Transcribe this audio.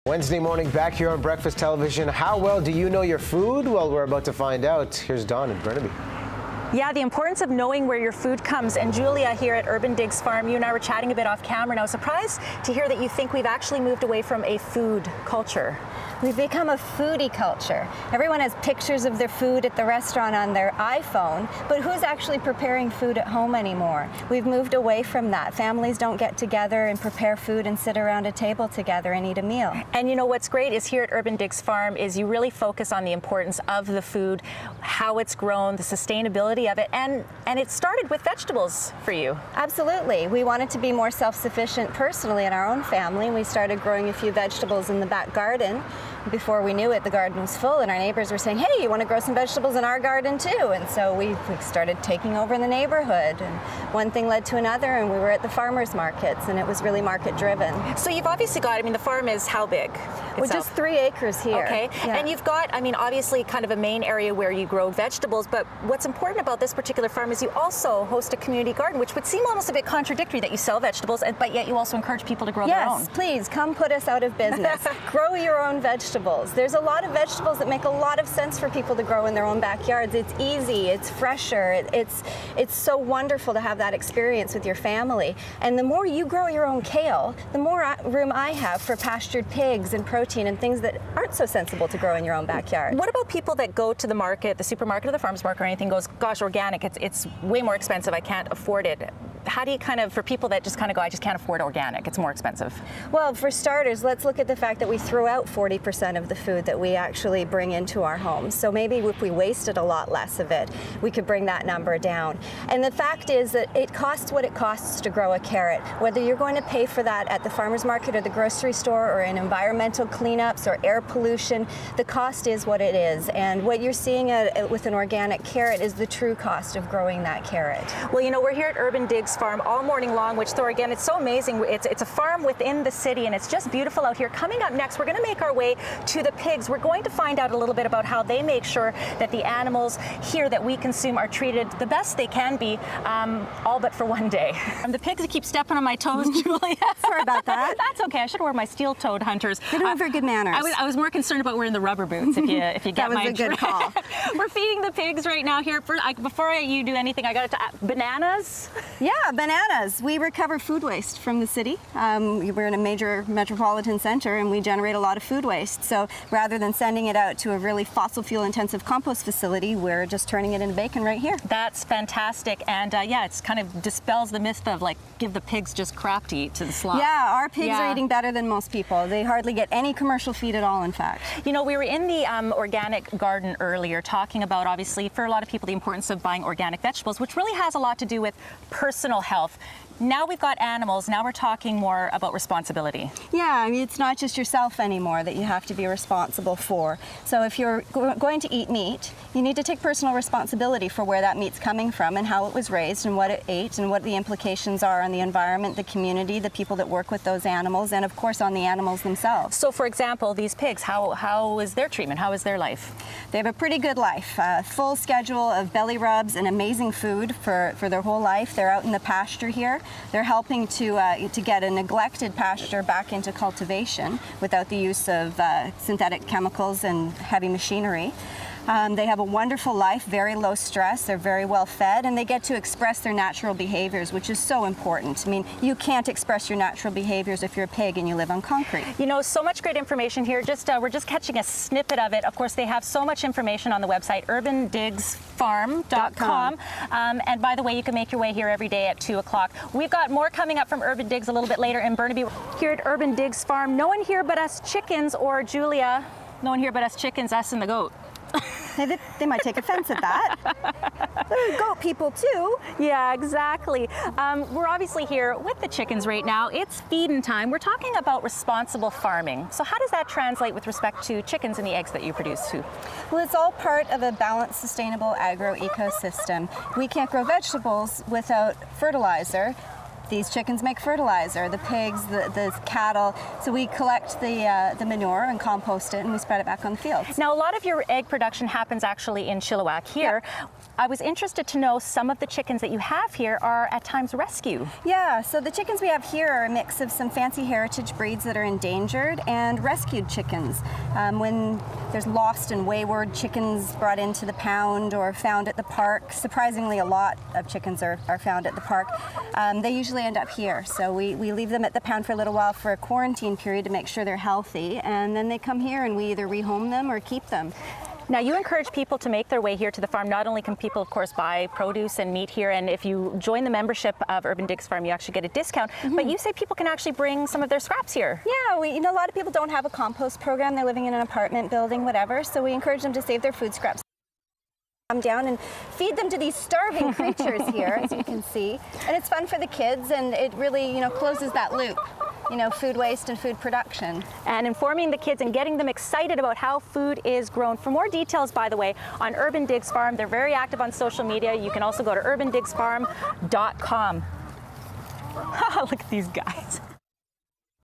Wednesday morning back here on Breakfast Television. How well do you know your food? Well, we're about to find out. Here's Dawn in Burnaby. Yeah, the importance of knowing where your food comes. And Julia here at Urban Digs Farm, you and I were chatting a bit off camera, and I was surprised to hear that you think we've actually moved away from a food culture. We've become a foodie culture. Everyone has pictures of their food at the restaurant on their iPhone, but who's actually preparing food at home anymore? We've moved away from that. Families don't get together and prepare food and sit around a table together and eat a meal. And you know what's great is here at Urban Digs Farm is you really focus on the importance of the food, how it's grown, the sustainability of it, and it started with vegetables for you. Absolutely. We wanted to be more self-sufficient personally in our own family. We started growing a few vegetables in the back garden. Before we knew it, the garden was full, and our neighbors were saying, hey, you want to grow some vegetables in our garden too? And so we started taking over in the neighborhood, and one thing led to another, and we were at the farmers markets, and it was really market driven. So you've obviously got, I mean, the farm is how big? Well, just 3 acres here. Okay, yeah. And you've got, I mean, obviously kind of a main area where you grow vegetables, but what's important about this particular farm is you also host a community garden, which would seem almost a bit contradictory that you sell vegetables, but yet you also encourage people to grow their own. Yes, please, come put us out of business. Grow your own vegetables. There's a lot of vegetables that make a lot of sense for people to grow in their own backyards. It's easy, it's fresher, it's so wonderful to have that experience with your family. And the more you grow your own kale, the more room I have for pastured pigs and protein and things that aren't so sensible to grow in your own backyard. What about people that go to the market, the supermarket or the farmer's market or anything, goes, gosh, organic, it's way more expensive, I can't afford it. How do you kind of, for people that just kind of go, I just can't afford organic, it's more expensive? Well, for starters, let's look at the fact that we throw out 40% of the food that we actually bring into our homes. So maybe if we wasted a lot less of it, we could bring that number down. And the fact is that it costs what it costs to grow a carrot. Whether you're going to pay for that at the farmer's market or the grocery store or in environmental cleanups or air pollution, the cost is what it is. And what you're seeing with an organic carrot is the true cost of growing that carrot. Well, you know, we're here at Urban Digs Farm all morning long, which, Thor, again, it's so amazing. It's a farm within the city, and it's just beautiful out here. Coming up next, we're going to make our way to the pigs. We're going to find out a little bit about how they make sure that the animals here that we consume are treated the best they can be, all but for one day. The pigs keep stepping on my toes, Julia. Sorry about that. That's okay. I should wear my steel-toed hunters. They don't have very good manners. I was more concerned about wearing the rubber boots, if you get my drift. That was a good call. We're feeding the pigs right now here. Before you do anything, I got to bananas. Yeah, bananas. We recover food waste from the city. We're in a major metropolitan center, and we generate a lot of food waste. So rather than sending it out to a really fossil fuel intensive compost facility, we're just turning it into bacon right here. That's fantastic. And yeah, it's kind of dispels the myth of like give the pigs just crap to eat to the slop. Yeah, our pigs are eating better than most people. They hardly get any commercial feed at all, in fact. You know, we were in the organic garden earlier talking about, obviously, for a lot of people, the importance of buying organic vegetables, which really has a lot to do with personal health. Now we've got animals, now we're talking more about responsibility. Yeah, I mean, it's not just yourself anymore that you have to be responsible for. So if you're going to eat meat, you need to take personal responsibility for where that meat's coming from and how it was raised and what it ate and what the implications are on the environment, the community, the people that work with those animals, and of course on the animals themselves. So for example, these pigs, how is their treatment? How is their life? They have a pretty good life. Full schedule of belly rubs and amazing food for their whole life. They're out in the pasture here. They're helping to get a neglected pasture back into cultivation without the use of synthetic chemicals and heavy machinery. They have a wonderful life, very low stress, they're very well fed, and they get to express their natural behaviors, which is so important. I mean, you can't express your natural behaviors if you're a pig and you live on concrete. You know, so much great information here. We're just catching a snippet of it. Of course, they have so much information on the website, urbandigsfarm.com. And by the way, you can make your way here every day at 2 o'clock. We've got more coming up from Urban Digs a little bit later in Burnaby. Here at Urban Digs Farm, no one here but us chickens, or Julia, no one here but us chickens, us and the goat. They might take offense at that. They're goat people too. Yeah, exactly. We're obviously here with the chickens right now. It's feeding time. We're talking about responsible farming. So how does that translate with respect to chickens and the eggs that you produce too? Well, it's all part of a balanced, sustainable agro-ecosystem. We can't grow vegetables without fertilizer. These chickens make fertilizer, the pigs, the cattle. So we collect the manure and compost it, and we spread it back on the fields. Now, a lot of your egg production happens actually in Chilliwack here. I was interested to know some of the chickens that you have here are at times rescue. Yeah, so the chickens we have here are a mix of some fancy heritage breeds that are endangered and rescued chickens. When there's lost and wayward chickens brought into the pound or found at the park, surprisingly a lot of chickens are found at the park, they usually end up here. So we leave them at the pound for a little while for a quarantine period to make sure they're healthy, and then they come here and we either rehome them or keep them. Now, you encourage people to make their way here to the farm. Not only can people, of course, buy produce and meat here, and if you join the membership of Urban Digs Farm, you actually get a discount, but you say people can actually bring some of their scraps here. Yeah, a lot of people don't have a compost program. They're living in an apartment building, whatever, so we encourage them to save their food scraps. Come down and feed them to these starving creatures here, as you can see. And it's fun for the kids, and it really, closes that loop. Food waste and food production. And informing the kids and getting them excited about how food is grown. For more details, by the way, on Urban Digs Farm, they're very active on social media. You can also go to urbandigsfarm.com. Look at these guys.